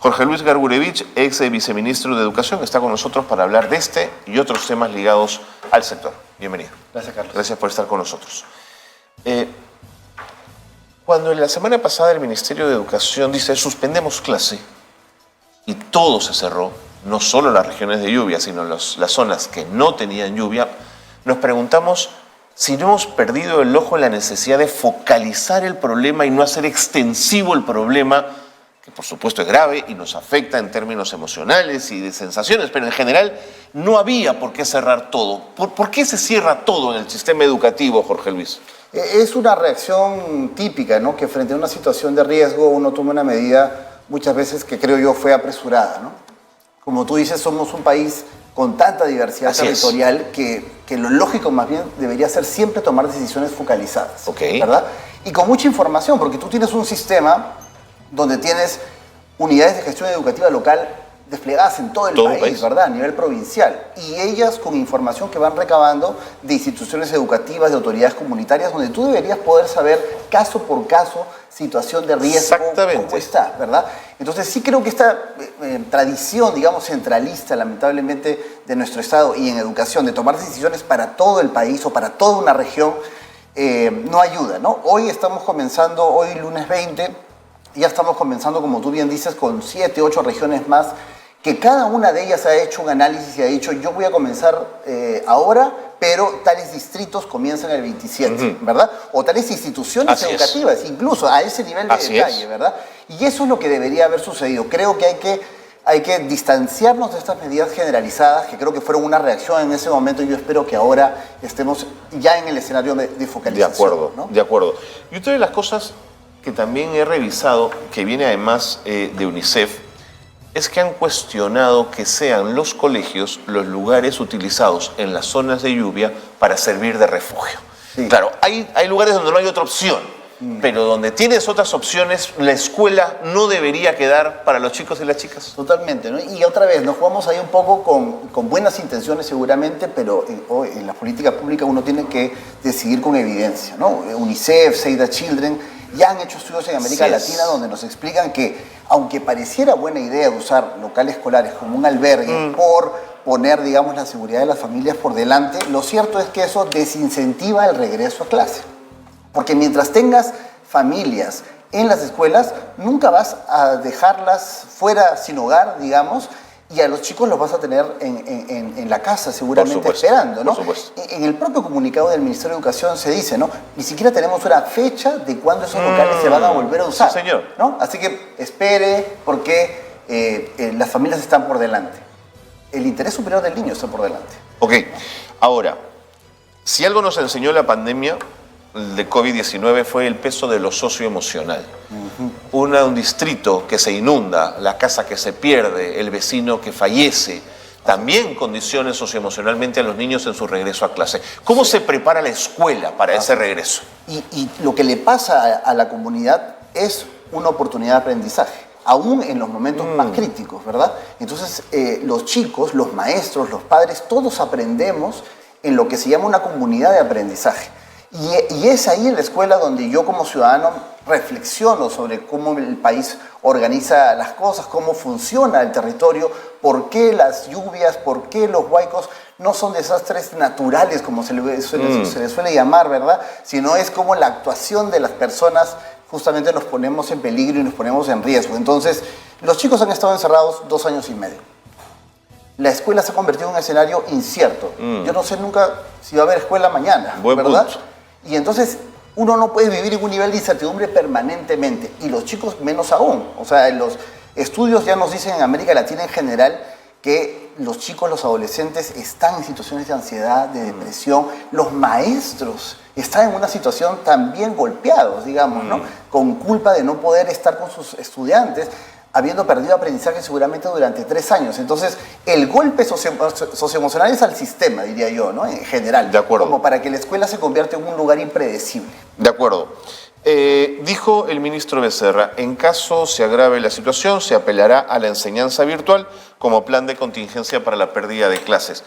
Jorge Luis Gargurevich, ex viceministro de Educación, está con nosotros para hablar de este y otros temas ligados al sector. Bienvenido. Gracias, Carlos. Gracias por estar con nosotros. Cuando la semana pasada el Ministerio de Educación dice suspendemos clase y todo se cerró, no solo las regiones de lluvia, sino las zonas que no tenían lluvia, nos preguntamos si no hemos perdido el ojo en la necesidad de focalizar el problema y no hacer extensivo el problema, que por supuesto es grave y nos afecta en términos emocionales y de sensaciones, pero en general no había por qué cerrar todo. ¿Por qué se cierra todo en el sistema educativo, Jorge Luis? Es una reacción típica, ¿no? Que frente a una situación de riesgo uno toma una medida muchas veces que creo yo fue apresurada, ¿no? Como tú dices, somos un país con tanta diversidad territorial que lo lógico más bien debería ser siempre tomar decisiones focalizadas, ¿verdad? Y con mucha información, porque tú tienes un sistema donde tienes unidades de gestión educativa local desplegadas en todo el país, ¿verdad? A nivel provincial. Y ellas con información que van recabando de instituciones educativas, de autoridades comunitarias, donde tú deberías poder saber caso por caso, situación de riesgo, cómo está, ¿verdad? Entonces sí creo que esta tradición, digamos, centralista, lamentablemente, de nuestro Estado y en educación, de tomar decisiones para todo el país o para toda una región, no ayuda, ¿no? Hoy estamos comenzando, hoy lunes 20, ya estamos comenzando, como tú bien dices, con 7, 8 regiones más, que cada una de ellas ha hecho un análisis y ha dicho, yo voy a comenzar ahora, pero tales distritos comienzan el 27, ¿verdad? O tales instituciones educativas, incluso a ese nivel de detalle, ¿verdad? Y eso es lo que debería haber sucedido. Creo que hay que distanciarnos de estas medidas generalizadas, que creo que fueron una reacción en ese momento, y yo espero que ahora estemos ya en el escenario de focalización. De acuerdo, ¿no? De acuerdo. Y otra de las cosas que también he revisado, que viene además de UNICEF, es que han cuestionado que sean los colegios los lugares utilizados en las zonas de lluvia para servir de refugio. Sí. Claro, hay lugares donde no hay otra opción, pero donde tienes otras opciones, la escuela no debería quedar para los chicos y las chicas. Totalmente, ¿no? Y otra vez, nos jugamos ahí un poco con buenas intenciones seguramente, pero en la política pública uno tiene que decidir con evidencia, ¿no? UNICEF, Save the Children, ya han hecho estudios en América Latina donde nos explican que, aunque pareciera buena idea usar locales escolares como un albergue por poner, digamos, la seguridad de las familias por delante, lo cierto es que eso desincentiva el regreso a clase. Porque mientras tengas familias en las escuelas, nunca vas a dejarlas fuera sin hogar, digamos, y a los chicos los vas a tener en la casa seguramente esperando, ¿no? En el propio comunicado del Ministerio de Educación se dice, ¿no? Ni siquiera tenemos una fecha de cuándo esos locales se van a volver a usar. Sí, señor. ¿No? Así que espere porque las familias están por delante. El interés superior del niño está por delante. Ok, ahora, si algo nos enseñó la pandemia de COVID-19 fue el peso de lo socioemocional. Un distrito que se inunda, la casa que se pierde, el vecino que fallece, también condiciones socioemocionalmente a los niños en su regreso a clase. ¿Cómo se prepara la escuela para ese regreso? Y lo que le pasa a la comunidad es una oportunidad de aprendizaje, aún en los momentos más críticos, ¿verdad? Entonces, los chicos, los maestros, los padres, todos aprendemos en lo que se llama una comunidad de aprendizaje. Y es ahí en la escuela donde yo como ciudadano reflexiono sobre cómo el país organiza las cosas, cómo funciona el territorio, por qué las lluvias, por qué los huaicos no son desastres naturales como se le suele llamar, ¿verdad? Sino es como la actuación de las personas justamente nos ponemos en peligro y nos ponemos en riesgo. Entonces, los chicos han estado encerrados 2 años y medio. La escuela se ha convertido en un escenario incierto. Yo no sé nunca si va a haber escuela mañana, ¿verdad? Y entonces uno no puede vivir en un nivel de incertidumbre permanentemente, y los chicos menos aún. O sea, los estudios ya nos dicen en América Latina en general que los chicos, los adolescentes están en situaciones de ansiedad, de depresión. Los maestros están en una situación también golpeados, digamos, ¿no? Con culpa de no poder estar con sus estudiantes, habiendo perdido aprendizaje seguramente durante 3 años. Entonces, el golpe socioemocional es al sistema, diría yo, ¿no? En general. De acuerdo. Como para que la escuela se convierta en un lugar impredecible. De acuerdo. Dijo el ministro Becerra, en caso se agrave la situación, se apelará a la enseñanza virtual como plan de contingencia para la pérdida de clases.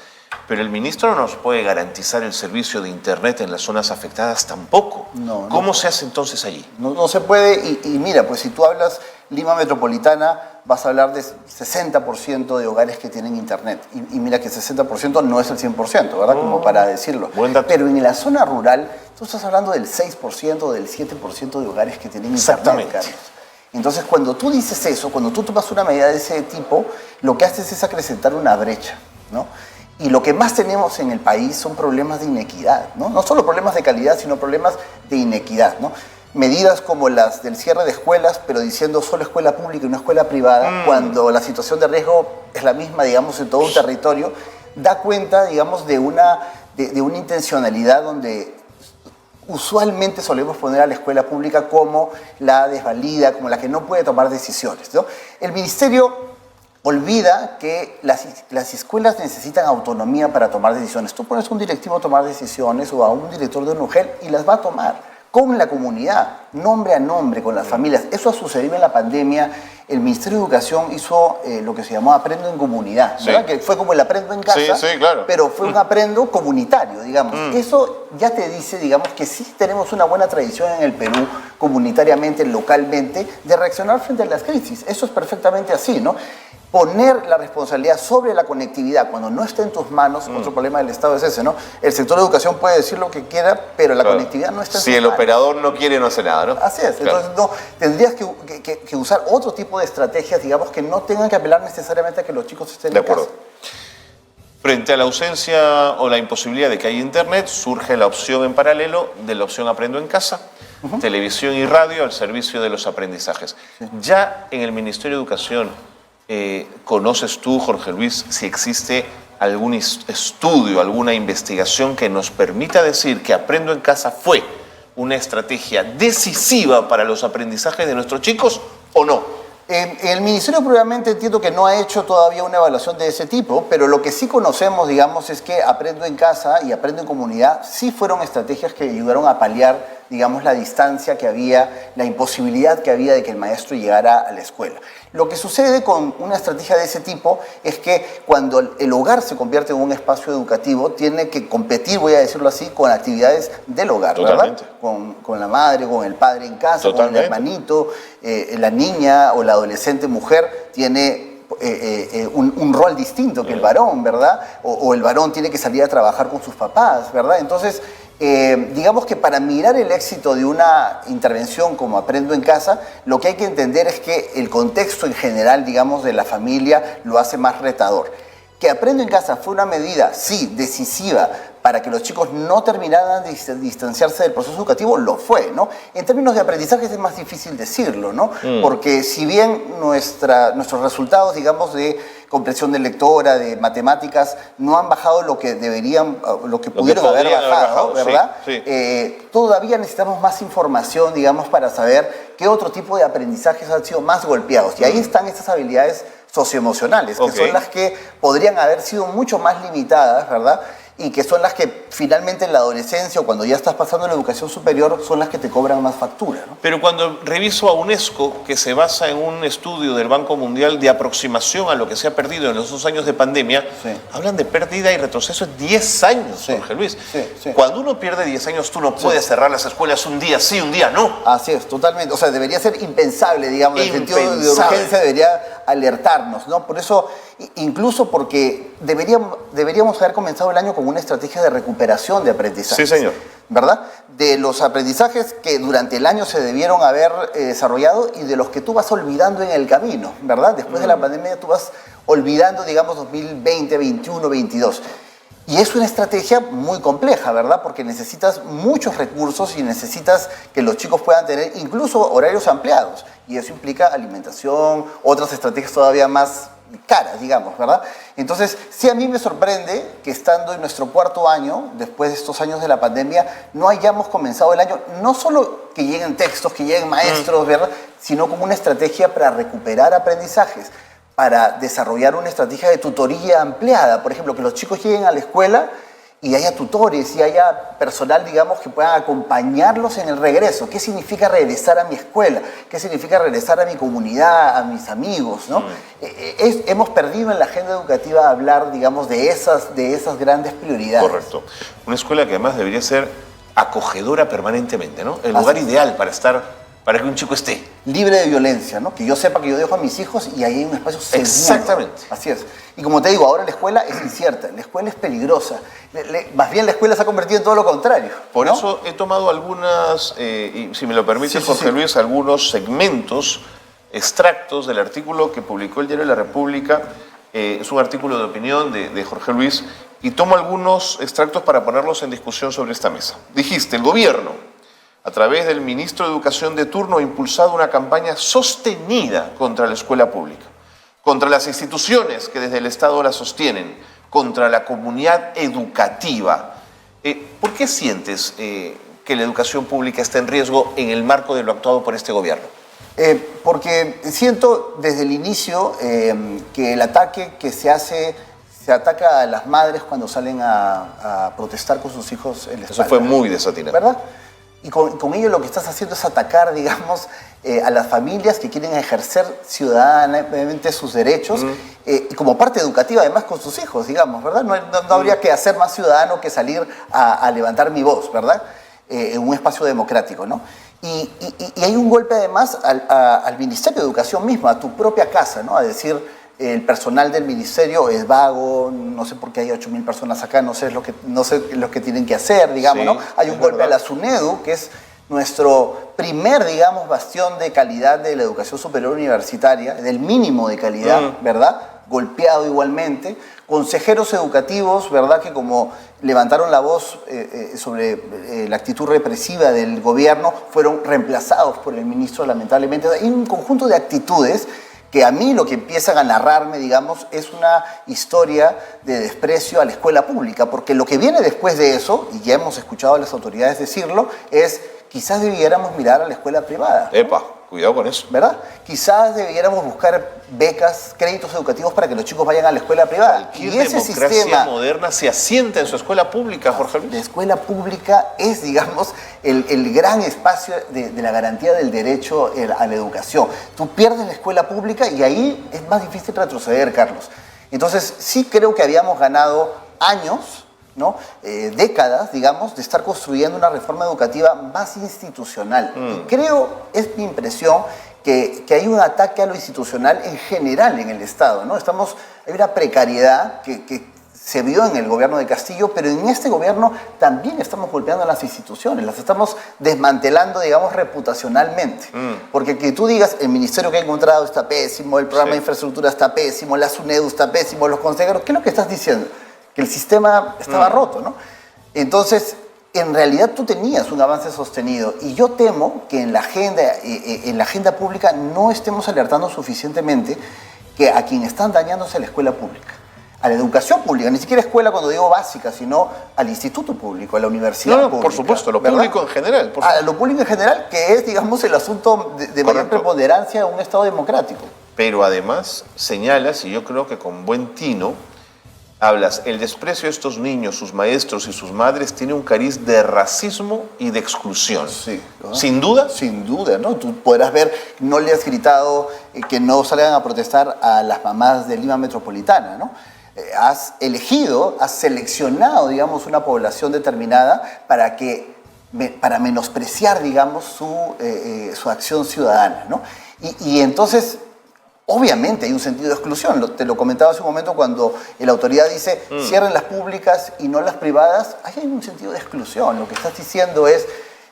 Pero el ministro no nos puede garantizar el servicio de Internet en las zonas afectadas tampoco. ¿Cómo se hace entonces allí? No se puede, y mira, pues si tú hablas Lima Metropolitana, vas a hablar de 60% de hogares que tienen internet. Y mira que 60% no es el 100%, ¿verdad? Como para decirlo. Buen dato. Pero en la zona rural, tú estás hablando del 6%, del 7% de hogares que tienen internet, Exactamente. Carlos. Entonces, cuando tú dices eso, cuando tú tomas una medida de ese tipo, lo que haces es acrecentar una brecha, ¿no? Y lo que más tenemos en el país son problemas de inequidad, ¿no? No solo problemas de calidad, sino problemas de inequidad, ¿no? Medidas como las del cierre de escuelas, pero diciendo solo escuela pública y no escuela privada, cuando la situación de riesgo es la misma, digamos, en todo un territorio, da cuenta, digamos, de una intencionalidad donde usualmente solemos poner a la escuela pública como la desvalida, como la que no puede tomar decisiones, ¿no? El ministerio olvida que las escuelas necesitan autonomía para tomar decisiones. Tú pones a un directivo a tomar decisiones o a un director de un UGEL y las va a tomar con la comunidad, nombre a nombre, con las familias. Eso ha sucedido en la pandemia. El Ministerio de Educación hizo lo que se llamó Aprendo en Comunidad, ¿verdad? Sí. Que fue como el Aprendo en Casa, Sí, claro. pero fue un aprendo comunitario, digamos. Eso ya te dice, digamos, que sí tenemos una buena tradición en el Perú, comunitariamente, localmente, de reaccionar frente a las crisis. Eso es perfectamente así, ¿no? Poner la responsabilidad sobre la conectividad cuando no está en tus manos, otro problema del Estado es ese, ¿no? El sector de educación puede decir lo que quiera, pero la conectividad no está en tus Si el manos. operador no quiere, no hace nada, ¿no? Así es. Claro. Entonces, no, tendrías que usar otro tipo de estrategias, digamos, que no tengan que apelar necesariamente a que los chicos estén De en casa. acuerdo. Frente a la ausencia o la imposibilidad de que haya internet, surge la opción en paralelo de la opción Aprendo en Casa, televisión y radio al servicio de los aprendizajes. Ya en el Ministerio de Educación, ¿conoces tú, Jorge Luis, si existe algún estudio, alguna investigación que nos permita decir que Aprendo en Casa fue una estrategia decisiva para los aprendizajes de nuestros chicos o no? El Ministerio probablemente entiendo que no ha hecho todavía una evaluación de ese tipo, pero lo que sí conocemos, digamos, es que Aprendo en Casa y Aprendo en Comunidad sí fueron estrategias que ayudaron a paliar, digamos, la distancia que había, la imposibilidad que había de que el maestro llegara a la escuela. Lo que sucede con una estrategia de ese tipo es que cuando el hogar se convierte en un espacio educativo, tiene que competir, voy a decirlo así, con actividades del hogar, Totalmente. ¿verdad? Con la madre, con el padre en casa, Totalmente. con el hermanito, la niña o la adolescente mujer tiene un rol distinto que el varón, ¿verdad? O el varón tiene que salir a trabajar con sus papás, ¿verdad? Entonces, digamos que para mirar el éxito de una intervención como Aprendo en Casa, lo que hay que entender es que el contexto en general, digamos, de la familia lo hace más retador. Que Aprendo en Casa fue una medida, sí, decisiva para que los chicos no terminaran de distanciarse del proceso educativo, lo fue, ¿no? En términos de aprendizaje es más difícil decirlo, ¿no? Porque si bien nuestros resultados, digamos, de comprensión de lectora, de matemáticas, no han bajado lo que deberían, lo que pudieron haber podrían haber bajado, bajado, ¿verdad? sí. Todavía necesitamos más información, digamos, para saber qué otro tipo de aprendizajes han sido más golpeados. Y ahí están estas habilidades socioemocionales, que son las que podrían haber sido mucho más limitadas, ¿verdad? Y que son las que finalmente en la adolescencia o cuando ya estás pasando en la educación superior son las que te cobran más factura, ¿no? Pero cuando reviso a UNESCO, que se basa en un estudio del Banco Mundial de aproximación a lo que se ha perdido en los 2 años de pandemia, hablan de pérdida y retroceso en 10 años, Jorge Luis. Cuando uno pierde 10 años, tú no puedes cerrar las escuelas un día sí, un día no. Así es, totalmente. O sea, debería ser impensable, digamos, en el sentido de urgencia debería alertarnos, ¿no? Por eso, incluso porque deberíamos haber comenzado el año con una estrategia de recuperación de aprendizaje. Sí, señor. ¿Verdad? De los aprendizajes que durante el año se debieron haber desarrollado y de los que tú vas olvidando en el camino, ¿verdad? Después de la pandemia tú vas olvidando, digamos, 2020, 21, 22. Y es una estrategia muy compleja, ¿verdad? Porque necesitas muchos recursos y necesitas que los chicos puedan tener incluso horarios ampliados. Y eso implica alimentación, otras estrategias todavía más caras, digamos, ¿verdad? Entonces, sí, a mí me sorprende que estando en nuestro 4.º año, después de estos años de la pandemia, no hayamos comenzado el año, no solo que lleguen textos, que lleguen maestros, ¿verdad? Sino como una estrategia para recuperar aprendizajes, para desarrollar una estrategia de tutoría ampliada. Por ejemplo, que los chicos lleguen a la escuela y haya tutores y haya personal, digamos, que puedan acompañarlos en el regreso. ¿Qué significa regresar a mi escuela? ¿Qué significa regresar a mi comunidad, a mis amigos, ¿no? Hemos perdido en la agenda educativa hablar, digamos, de esas grandes prioridades. Correcto. Una escuela que además debería ser acogedora permanentemente, ¿no? El lugar ideal para que un chico esté. libre de violencia, ¿no? Que yo sepa que yo dejo a mis hijos y ahí hay un espacio seguro. Exactamente. Así es. Y como te digo, ahora la escuela es incierta, la escuela es peligrosa. Más bien la escuela se ha convertido en todo lo contrario. Por ¿no? eso he tomado algunas, y si me lo permite, Sí, Jorge Luis, algunos segmentos, extractos del artículo que publicó el Diario de la República. Es un artículo de opinión de Jorge Luis, y tomo algunos extractos para ponerlos en discusión sobre esta mesa. Dijiste, el gobierno, a través del ministro de Educación de turno, ha impulsado una campaña sostenida contra la escuela pública, contra las instituciones que desde el Estado la sostienen, contra la comunidad educativa. ¿Por qué sientes que la educación pública está en riesgo en el marco de lo actuado por este gobierno? Porque siento desde el inicio que el ataque que se ataca a las madres cuando salen a protestar con sus hijos en la espalda. Eso fue muy desatinado. ¿Verdad? Y con ello lo que estás haciendo es atacar, digamos, a las familias que quieren ejercer ciudadanamente sus derechos y como parte educativa además con sus hijos, digamos, ¿verdad? No habría que hacer más ciudadano que salir a levantar mi voz, ¿verdad? En un espacio democrático, ¿no? Y hay un golpe además al Ministerio de Educación mismo, a tu propia casa, ¿no? A decir, el personal del ministerio es vago, no sé por qué hay 8.000 personas acá, no sé lo que tienen que hacer, digamos, sí, ¿no? Hay un golpe a la SUNEDU, que es nuestro primer, digamos, bastión de calidad de la educación superior universitaria, del mínimo de calidad, ¿verdad? Golpeado igualmente. Consejeros educativos, ¿verdad? Que como levantaron la voz sobre la actitud represiva del gobierno, fueron reemplazados por el ministro, lamentablemente. Hay un conjunto de actitudes que a mí lo que empiezan a narrarme, digamos, es una historia de desprecio a la escuela pública, porque lo que viene después de eso, y ya hemos escuchado a las autoridades decirlo, es quizás debiéramos mirar a la escuela privada. Epa, cuidado con eso. ¿Verdad? Quizás debiéramos buscar becas, créditos educativos para que los chicos vayan a la escuela privada. Cualquier democracia moderna se asienta en su escuela pública, Jorge Luis. La escuela pública es, digamos, el gran espacio de la garantía del derecho a la educación. Tú pierdes la escuela pública y ahí es más difícil retroceder, Carlos. Entonces, sí creo que habíamos ganado años, ¿no? Décadas, digamos, de estar construyendo una reforma educativa más institucional. Y creo, es mi impresión, que hay un ataque a lo institucional en general en el Estado, ¿no? Hay una precariedad que se vio en el gobierno de Castillo, pero en este gobierno también estamos golpeando a las instituciones, las estamos desmantelando, digamos, reputacionalmente. Porque que tú digas, el ministerio que ha encontrado está pésimo, el programa de infraestructura está pésimo, la SUNEDU está pésimo, los consejeros, ¿qué es lo que estás diciendo? Que el sistema estaba roto, ¿no? Entonces, en realidad tú tenías un avance sostenido y yo temo que en la agenda pública no estemos alertando suficientemente que a quien están dañándose a la escuela pública, a la educación pública, ni siquiera escuela cuando digo básica, sino al instituto público, a la universidad pública. Por supuesto, lo ¿verdad? público en general. A lo público en general, que es, digamos, el asunto de mayor preponderancia de un Estado democrático. Pero además señalas, y yo creo que con buen tino, hablas, el desprecio de estos niños, sus maestros y sus madres tiene un cariz de racismo y de exclusión. Sí. ¿No? ¿Sin duda? Sin duda, ¿no? Tú podrás ver, no le has gritado que no salgan a protestar a las mamás de Lima Metropolitana, ¿no? Has elegido, has seleccionado, digamos, una población determinada para menospreciar, digamos, su acción ciudadana, ¿no? Y entonces, obviamente hay un sentido de exclusión. Te lo comentaba hace un momento cuando la autoridad dice cierren las públicas y no las privadas. Ahí hay un sentido de exclusión. Lo que estás diciendo es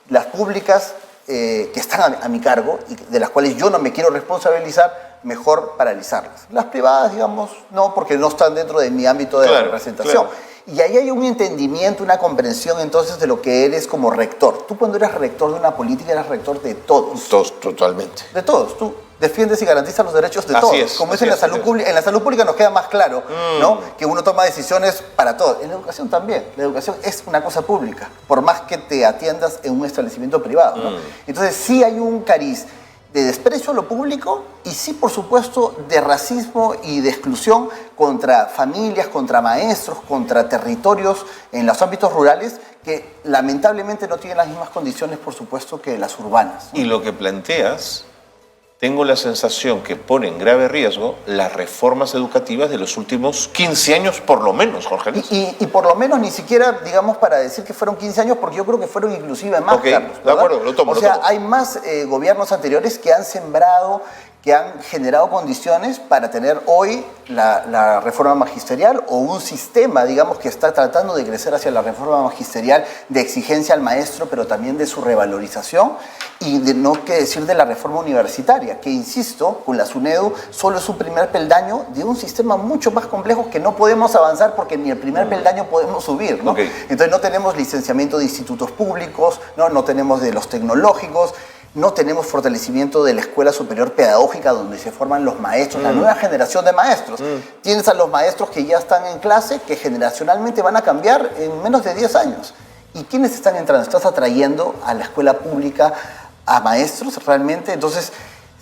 las públicas que están a mi cargo y de las cuales yo no me quiero responsabilizar, mejor paralizarlas. Las privadas, digamos, no, porque no están dentro de mi ámbito de representación. Claro. Y ahí hay un entendimiento, una comprensión entonces de lo que eres como rector. Tú cuando eras rector de una política eras rector de todos. Todos, totalmente. De todos. Tú defiendes y garantizas los derechos de todos. Como es en la salud pública. En la salud pública nos queda más claro, ¿no? Que uno toma decisiones para todos. En la educación también. La educación es una cosa pública, por más que te atiendas en un establecimiento privado, ¿no? Entonces sí hay un cariz de desprecio a lo público y sí, por supuesto, de racismo y de exclusión contra familias, contra maestros, contra territorios en los ámbitos rurales que lamentablemente no tienen las mismas condiciones, por supuesto, que las urbanas, ¿no? Y lo que planteas tengo la sensación que pone en grave riesgo las reformas educativas de los últimos 15 años, por lo menos, Jorge Luis. Y por lo menos ni siquiera, digamos, para decir que fueron 15 años, porque yo creo que fueron inclusive más, Okay, Carlos, de acuerdo, lo tomo. O sea, hay más gobiernos anteriores que han sembrado, que han generado condiciones para tener hoy la reforma magisterial o un sistema, digamos, que está tratando de crecer hacia la reforma magisterial de exigencia al maestro, pero también de su revalorización y de no que decir de la reforma universitaria, que insisto, con la SUNEDU solo es un primer peldaño de un sistema mucho más complejo que no podemos avanzar porque ni el primer peldaño podemos subir, ¿no? Okay. Entonces no tenemos licenciamiento de institutos públicos, no tenemos de los tecnológicos, no tenemos fortalecimiento de la escuela superior pedagógica donde se forman los maestros, la nueva generación de maestros. Tienes a los maestros que ya están en clase, que generacionalmente van a cambiar en menos de 10 años. ¿Y quiénes están entrando? Estás atrayendo a la escuela pública a maestros realmente. Entonces,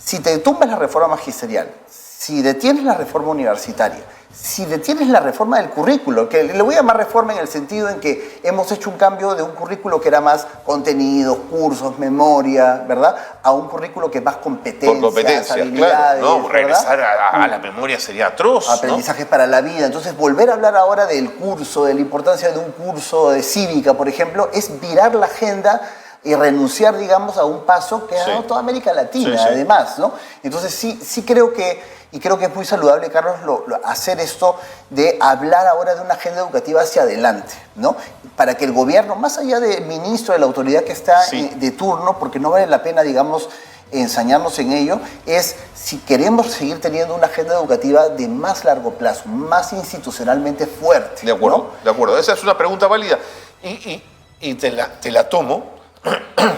si te tumbas la reforma magisterial, si detienes la reforma universitaria, si detienes la reforma del currículo, que le voy a llamar reforma en el sentido en que hemos hecho un cambio de un currículo que era más contenidos, cursos, memoria, ¿verdad? A un currículo que es más competencias, Por competencia, habilidades, claro. No, ¿verdad? regresar a la memoria sería atroz, Aprendizajes para la vida. Entonces, volver a hablar ahora del curso, de la importancia de un curso de cívica, por ejemplo, es virar la agenda y renunciar, digamos, a un paso que ha dado toda América Latina, además, ¿no? Entonces, sí creo que, y creo que es muy saludable, Carlos, hacer esto de hablar ahora de una agenda educativa hacia adelante, ¿no? Para que el gobierno, más allá del ministro, de la autoridad que está de turno, porque no vale la pena, digamos, ensañarnos en ello, es si queremos seguir teniendo una agenda educativa de más largo plazo, más institucionalmente fuerte. De acuerdo, ¿no? de acuerdo. Esa es una pregunta válida. Y te la tomo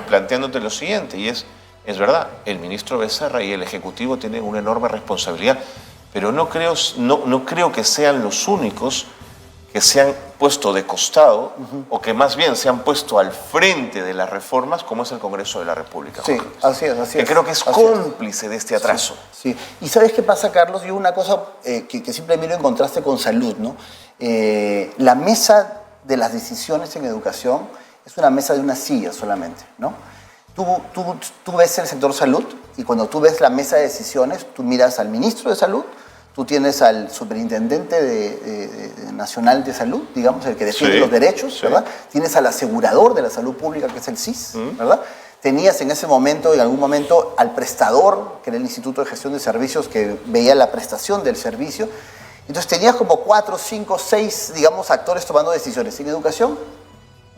planteándote lo siguiente, y es verdad, el ministro Becerra y el Ejecutivo tienen una enorme responsabilidad, pero no creo que sean los únicos que se han puesto de costado o que más bien se han puesto al frente de las reformas, como es el Congreso de la República. Sí, así es. Que creo que es cómplice de este atraso. Sí. ¿Y sabes qué pasa, Carlos? Yo una cosa que siempre miro en contraste con salud, ¿no? La mesa de las decisiones en educación es una mesa de una silla solamente, ¿no? Tú ves el sector salud y cuando tú ves la mesa de decisiones, tú miras al ministro de salud, tú tienes al superintendente nacional de salud, digamos, el que defiende los derechos, ¿verdad? Tienes al asegurador de la salud pública, que es el CIS, ¿verdad? Tenías en ese momento, en algún momento, al prestador, que era el Instituto de Gestión de Servicios, que veía la prestación del servicio. Entonces tenías como 4, 5, 6, digamos, actores tomando decisiones. En educación,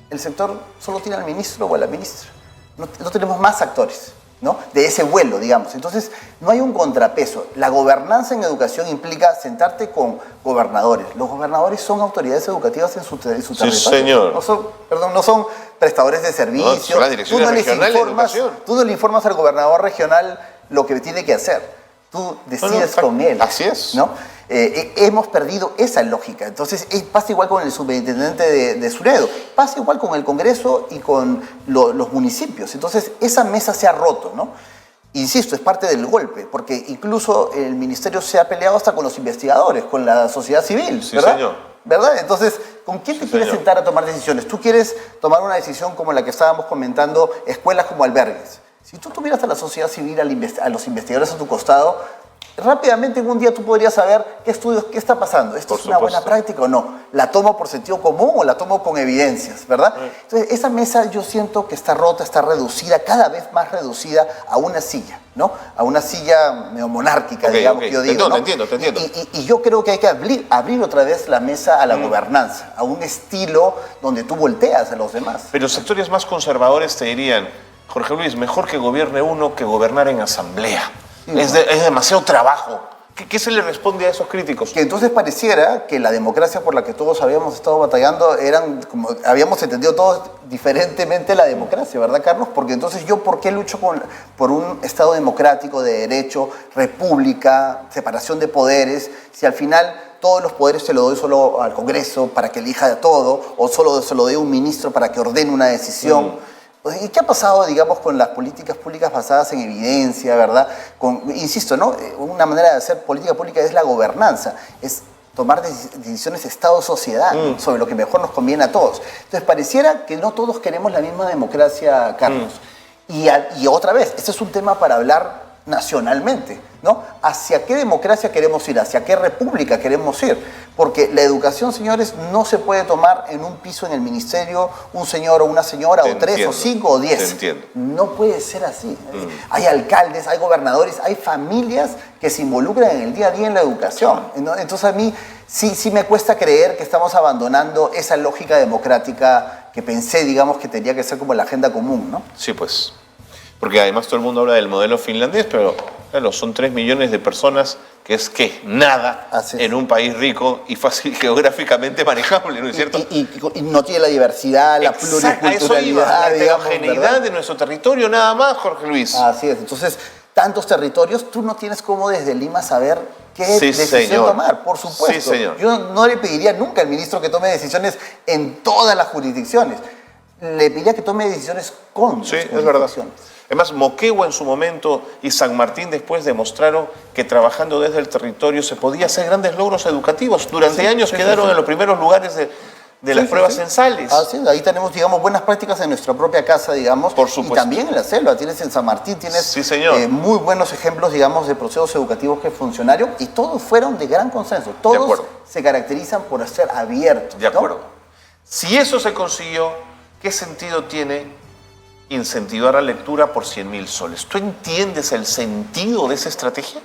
el sector solo tiene al ministro o a la ministra. No tenemos más actores, ¿no? De ese vuelo, digamos. Entonces, no hay un contrapeso. La gobernanza en educación implica sentarte con gobernadores. Los gobernadores son autoridades educativas en su territorio. Sí, señor. No son prestadores de servicios. No, son las direcciones regionales de educación. Tú no le informas al gobernador regional lo que tiene que hacer. Tú decides con él. Así es. ¿No? Hemos perdido esa lógica. Entonces, pasa igual con el superintendente de SUNEDU, pasa igual con el Congreso y con los municipios. Entonces, esa mesa se ha roto, ¿no? Insisto, es parte del golpe, porque incluso el ministerio se ha peleado hasta con los investigadores, con la sociedad civil, Sí, ¿verdad? señor. ¿Verdad? Entonces, ¿con quién te quieres sentar a tomar decisiones? Tú quieres tomar una decisión como la que estábamos comentando, escuelas como albergues. Si tú tuvieras a la sociedad civil, a los investigadores a tu costado, rápidamente en un día tú podrías saber qué estudios, qué está pasando. ¿Esto es una buena práctica o no? ¿La tomo por sentido común o la tomo con evidencias, verdad? Entonces, esa mesa yo siento que está rota, está reducida, cada vez más reducida a una silla, ¿no? A una silla neomonárquica, digamos, que yo digo, ¿no? Te entiendo. Y yo creo que hay que abrir otra vez la mesa a la gobernanza, a un estilo donde tú volteas a los demás. Pero sectores más conservadores te dirían, Jorge Luis, mejor que gobierne uno que gobernar en asamblea. Es demasiado trabajo. ¿Qué se le responde a esos críticos? Que entonces pareciera que la democracia por la que todos habíamos estado batallando eran, como habíamos entendido todos diferentemente la democracia, ¿verdad, Carlos? Porque entonces yo, ¿por qué lucho por un Estado democrático de derecho, república, separación de poderes, si al final todos los poderes se los doy solo al Congreso para que elija todo, o solo se lo doy a un ministro para que ordene una decisión? ¿Y qué ha pasado, digamos, con las políticas públicas basadas en evidencia, verdad? Insisto, ¿no? Una manera de hacer política pública es la gobernanza, es tomar decisiones Estado-sociedad sobre lo que mejor nos conviene a todos. Entonces, pareciera que no todos queremos la misma democracia, Carlos. Y otra vez, este es un tema para hablar nacionalmente, ¿no? ¿Hacia qué democracia queremos ir? ¿Hacia qué república queremos ir? Porque la educación, señores, no se puede tomar en un piso en el ministerio un señor o una señora, o 3 o 5 o 10. Te entiendo. No puede ser así. Hay alcaldes, hay gobernadores, hay familias que se involucran en el día a día en la educación. Entonces a mí sí me cuesta creer que estamos abandonando esa lógica democrática que pensé, digamos, que tenía que ser como la agenda común, ¿no? Sí, pues. Porque además todo el mundo habla del modelo finlandés, pero claro, son 3 millones de personas, que es que nada en un país rico y fácil geográficamente manejable, ¿no es cierto? Y no tiene la diversidad, la pluriculturalidad, la heterogeneidad de nuestro territorio, nada más, Jorge Luis. Así es. Entonces, tantos territorios, tú no tienes cómo desde Lima saber qué decisión tomar, por supuesto. Sí, señor. Yo no le pediría nunca al ministro que tome decisiones en todas las jurisdicciones. Le pediría que tome decisiones con sí, es verdad. Además, Moquegua en su momento y San Martín después demostraron que trabajando desde el territorio se podía hacer grandes logros educativos. Durante años quedaron en los primeros lugares de las pruebas censales. Así es, ahí tenemos, digamos, buenas prácticas en nuestra propia casa, digamos. Por supuesto. Y también en la selva, tienes en San Martín, tienes muy buenos ejemplos, digamos, de procesos educativos que funcionaron y todos fueron de gran consenso. Todos se caracterizan por ser abiertos. De acuerdo. Si eso se consiguió, ¿qué sentido tiene incentivar la lectura por 100.000 soles? ¿Tú entiendes el sentido de esa estrategia?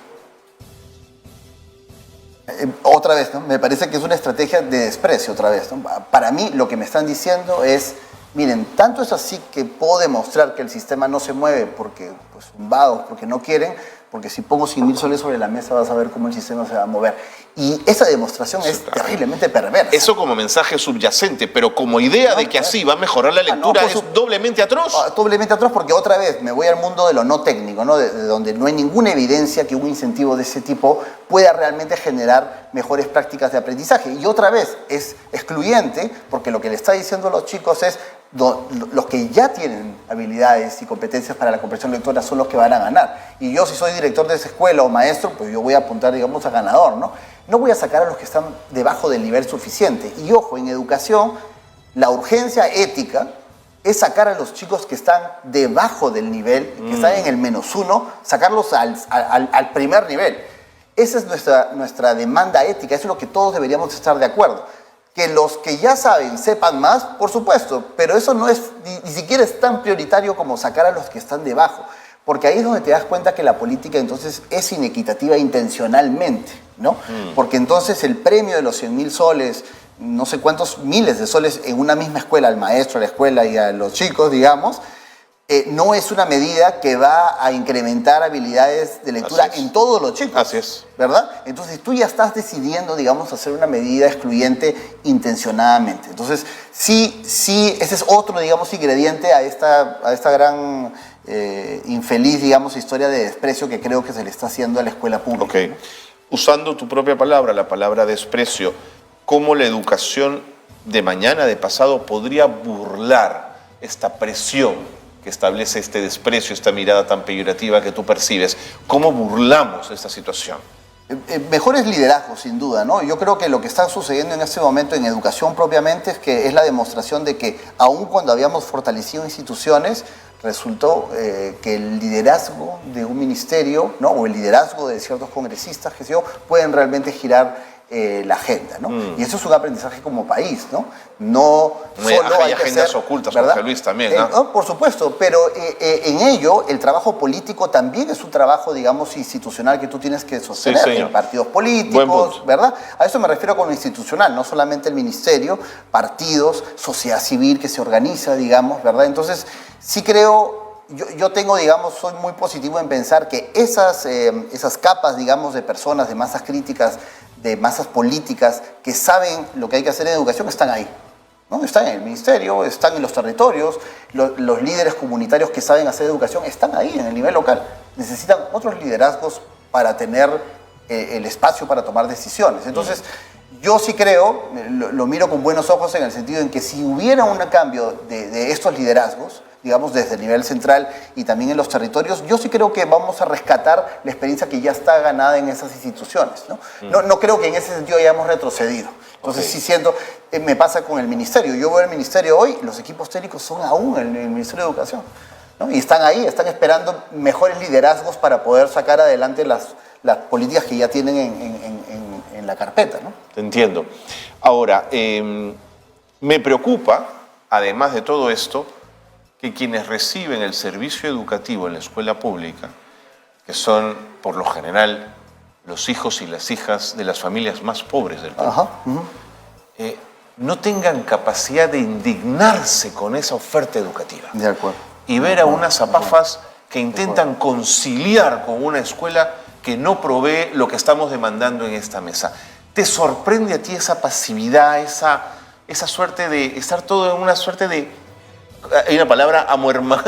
Otra vez, ¿no? Me parece que es una estrategia de desprecio, otra vez, ¿no? Para mí, lo que me están diciendo es, miren, tanto es así que puedo demostrar que el sistema no se mueve porque pues, son vagos, porque no quieren, porque si pongo 100.000 soles sobre la mesa vas a ver cómo el sistema se va a mover. Y esa demostración es terriblemente perversa. Eso como mensaje subyacente, pero como idea de que así va a mejorar la lectura es doblemente atroz. Doblemente atroz porque otra vez me voy al mundo de lo no técnico, ¿no? De donde no hay ninguna evidencia que un incentivo de ese tipo pueda realmente generar mejores prácticas de aprendizaje. Y otra vez es excluyente porque lo que le está diciendo a los chicos es los que ya tienen habilidades y competencias para la comprensión lectora son los que van a ganar. Y yo si soy director de esa escuela o maestro, pues yo voy a apuntar, digamos, a ganador, ¿no? No voy a sacar a los que están debajo del nivel suficiente. Y ojo, en educación, la urgencia ética es sacar a los chicos que están debajo del nivel, que están en el -1, sacarlos al primer nivel. Esa es nuestra demanda ética, eso es lo que todos deberíamos estar de acuerdo. Que los que ya saben sepan más, por supuesto, pero eso no es ni siquiera es tan prioritario como sacar a los que están debajo. Porque ahí es donde te das cuenta que la política entonces es inequitativa intencionalmente, ¿no? Porque entonces el premio de los 100.000 soles, no sé cuántos miles de soles en una misma escuela, al maestro, a la escuela y a los chicos, digamos, no es una medida que va a incrementar habilidades de lectura en todos los chicos. Así es. ¿Verdad? Entonces tú ya estás decidiendo, digamos, hacer una medida excluyente intencionadamente. Entonces, sí, ese es otro, digamos, ingrediente a esta gran infeliz, digamos, historia de desprecio que creo que se le está haciendo a la escuela pública. Ok. Usando tu propia palabra, la palabra desprecio, ¿cómo la educación de mañana, de pasado, podría burlar esta presión que establece este desprecio, esta mirada tan peyorativa que tú percibes? ¿Cómo burlamos esta situación? Mejores liderazgos, sin duda, ¿no? Yo creo que lo que está sucediendo en este momento en educación propiamente es la demostración de que aun cuando habíamos fortalecido instituciones, resultó que el liderazgo de un ministerio, ¿no? O el liderazgo de ciertos congresistas, que sé yo, pueden realmente girar la agenda, ¿no? Y eso es un aprendizaje como país, ¿no? No solo hay que agendas hacer, ocultas, ¿verdad? Jorge Luis, también, ¿no? No, por supuesto, pero en ello el trabajo político también es un trabajo, digamos, institucional que tú tienes que sostener en partidos políticos, ¿verdad? A eso me refiero con lo institucional, no solamente el ministerio, partidos, sociedad civil que se organiza, digamos, ¿verdad? Entonces, sí creo, yo tengo, digamos, soy muy positivo en pensar que esas capas, digamos, de personas, de masas críticas, de masas políticas que saben lo que hay que hacer en educación están ahí, ¿no? Están en el ministerio, están en los territorios, los líderes comunitarios que saben hacer educación están ahí en el nivel local. Necesitan otros liderazgos para tener el espacio para tomar decisiones. Entonces, yo sí creo, lo miro con buenos ojos en el sentido en que si hubiera un cambio de estos liderazgos, digamos, desde el nivel central y también en los territorios, yo sí creo que vamos a rescatar la experiencia que ya está ganada en esas instituciones, ¿no? No creo que en ese sentido hayamos retrocedido. Entonces sí siento, me pasa con el ministerio. Yo veo el ministerio hoy, los equipos técnicos son aún el Ministerio de Educación. ¿no? Y están ahí, están esperando mejores liderazgos para poder sacar adelante las políticas que ya tienen en la carpeta, ¿no? Te entiendo. Ahora, me preocupa, además de todo esto, que quienes reciben el servicio educativo en la escuela pública, que son, por lo general, los hijos y las hijas de las familias más pobres del país, no tengan capacidad de indignarse con esa oferta educativa. De acuerdo. Y ver a unas apafas que intentan conciliar con una escuela que no provee lo que estamos demandando en esta mesa. ¿Te sorprende a ti esa pasividad, esa suerte de estar todo en una suerte de, hay una palabra,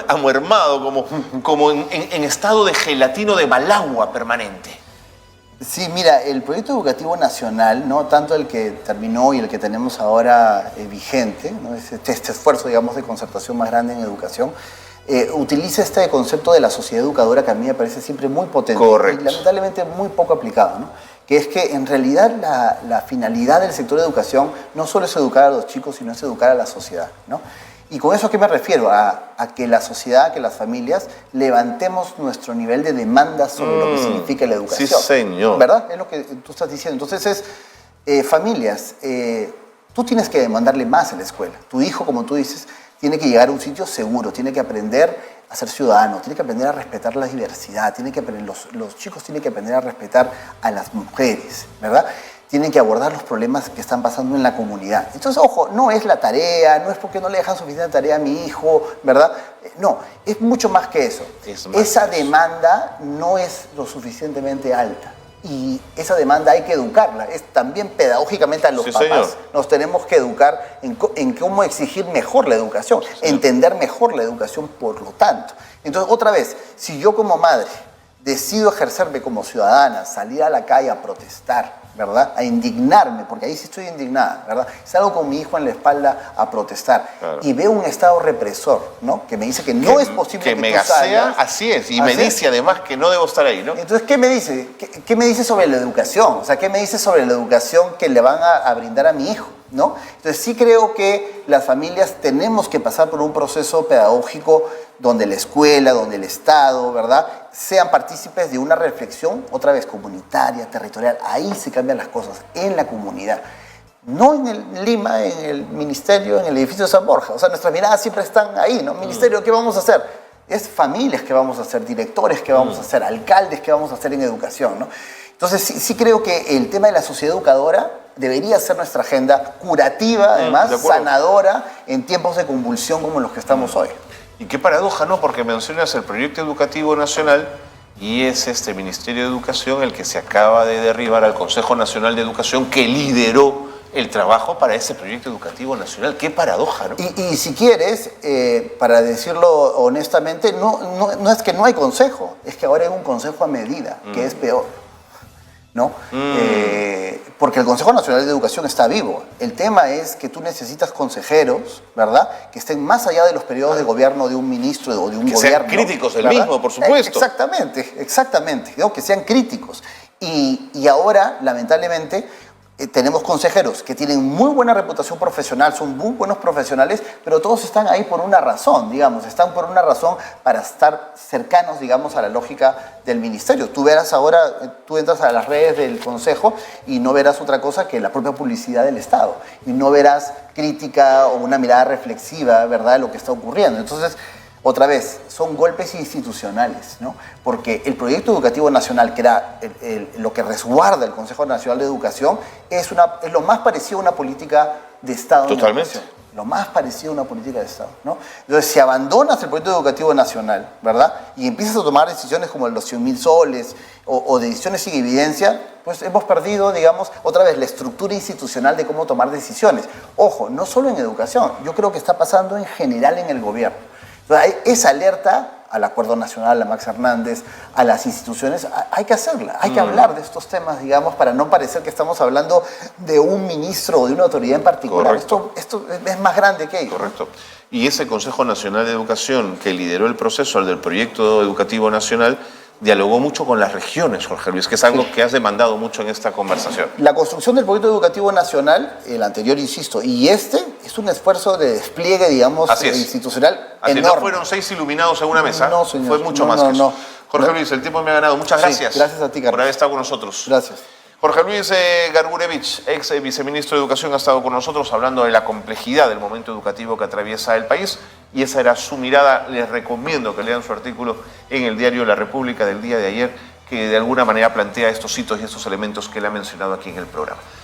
amuermado, como en estado de gelatino de balagua permanente? Sí, mira, el proyecto educativo nacional, ¿no? Tanto el que terminó y el que tenemos ahora vigente, ¿no? Este esfuerzo, digamos, de concertación más grande en educación, utiliza este concepto de la sociedad educadora que a mí me parece siempre muy potente. Correcto. Y lamentablemente muy poco aplicado, ¿no? Que es que en realidad la finalidad del sector de educación no solo es educar a los chicos, sino es educar a la sociedad, ¿no? ¿Y con eso a qué me refiero? A que la sociedad, que las familias levantemos nuestro nivel de demanda sobre lo que significa la educación. Sí, señor. ¿Verdad? Es lo que tú estás diciendo. Entonces familias, tú tienes que demandarle más a la escuela. Tu hijo, como tú dices, tiene que llegar a un sitio seguro, tiene que aprender a ser ciudadano, tiene que aprender a respetar la diversidad, tiene que aprender, los chicos tienen que aprender a respetar a las mujeres, ¿verdad? Tienen que abordar los problemas que están pasando en la comunidad. Entonces, ojo, no es la tarea, no es porque no le dejan suficiente tarea a mi hijo, ¿verdad? No, es mucho más que eso. Esa demanda no es lo suficientemente alta. Y esa demanda hay que educarla. Es también pedagógicamente a los papás. Señor. Nos tenemos que educar en cómo exigir mejor la educación, entender mejor la educación por lo tanto. Entonces, otra vez, si yo como madre decido ejercerme como ciudadana, salir a la calle a protestar, ¿verdad? A indignarme, porque ahí sí estoy indignada, ¿verdad? Salgo con mi hijo en la espalda a protestar, claro, y veo un Estado represor, ¿no? Que me dice que no es posible que me tú gasea, salgas. así es, y me dice además que no debo estar ahí, ¿no? Entonces, ¿qué me dice? ¿Qué me dice sobre la educación? O sea, ¿qué me dice sobre la educación que le van a brindar a mi hijo, ¿no? Entonces, sí creo que las familias tenemos que pasar por un proceso pedagógico donde la escuela, donde el Estado, ¿verdad?, sean partícipes de una reflexión, otra vez, comunitaria, territorial. Ahí se cambian las cosas, en la comunidad. No en Lima, en el ministerio, en el edificio de San Borja. O sea, nuestras miradas siempre están ahí, ¿no? Ministerio, ¿qué vamos a hacer? Es familias que vamos a hacer, directores que vamos a hacer, alcaldes que vamos a hacer en educación, ¿no? Entonces, sí creo que el tema de la sociedad educadora debería ser nuestra agenda curativa, además, sanadora, en tiempos de convulsión como los que estamos hoy. Y qué paradoja, ¿no? Porque mencionas el proyecto educativo nacional y es este Ministerio de Educación el que se acaba de derribar al Consejo Nacional de Educación que lideró el trabajo para ese proyecto educativo nacional. Qué paradoja, ¿no? Y si quieres, para decirlo honestamente, no es que no hay consejo, es que ahora hay un consejo a medida, que es peor, ¿no? Porque el Consejo Nacional de Educación está vivo. El tema es que tú necesitas consejeros, ¿verdad?, que estén más allá de los periodos de gobierno de un ministro o de un gobierno. Que sean críticos del mismo, por supuesto. Exactamente, ¿no? Que sean críticos. Y ahora, lamentablemente, tenemos consejeros que tienen muy buena reputación profesional, son muy buenos profesionales, pero todos están ahí por una razón, digamos, están por una razón para estar cercanos, digamos, a la lógica del ministerio. Tú verás ahora, tú entras a las redes del consejo y no verás otra cosa que la propia publicidad del Estado, y no verás crítica o una mirada reflexiva, ¿verdad?, de lo que está ocurriendo. Entonces, otra vez, son golpes institucionales, ¿no? Porque el proyecto educativo nacional, que era lo que resguarda el Consejo Nacional de Educación, es lo más parecido a una política de Estado. Totalmente. Lo más parecido a una política de Estado, ¿no? Entonces, si abandonas el proyecto educativo nacional, ¿verdad?, y empiezas a tomar decisiones como los 100.000 soles o decisiones sin evidencia, pues hemos perdido, digamos, otra vez la estructura institucional de cómo tomar decisiones. Ojo, no solo en educación, yo creo que está pasando en general en el gobierno. Entonces, esa alerta al Acuerdo Nacional, a Max Hernández, a las instituciones, hay que hacerla, hay que hablar de estos temas, digamos, para no parecer que estamos hablando de un ministro o de una autoridad en particular. Esto es más grande que ello. Correcto. Y ese Consejo Nacional de Educación que lideró el proceso, el del Proyecto Educativo Nacional, dialogó mucho con las regiones, Jorge Luis, que es algo que has demandado mucho en esta conversación. La construcción del proyecto educativo nacional, el anterior, insisto, y este es un esfuerzo de despliegue, digamos, institucional Así enorme. no fueron 6 iluminados en una mesa, No, señor. fue mucho No, más no, que eso. no. Jorge Luis, el tiempo me ha ganado. Muchas gracias. Sí, gracias a ti, Carlos. Por haber estado con nosotros. Gracias. Jorge Luis Gargurevich, ex viceministro de Educación, ha estado con nosotros hablando de la complejidad del momento educativo que atraviesa el país, y esa era su mirada. Les recomiendo que lean su artículo en el diario La República del día de ayer, que de alguna manera plantea estos hitos y estos elementos que él ha mencionado aquí en el programa.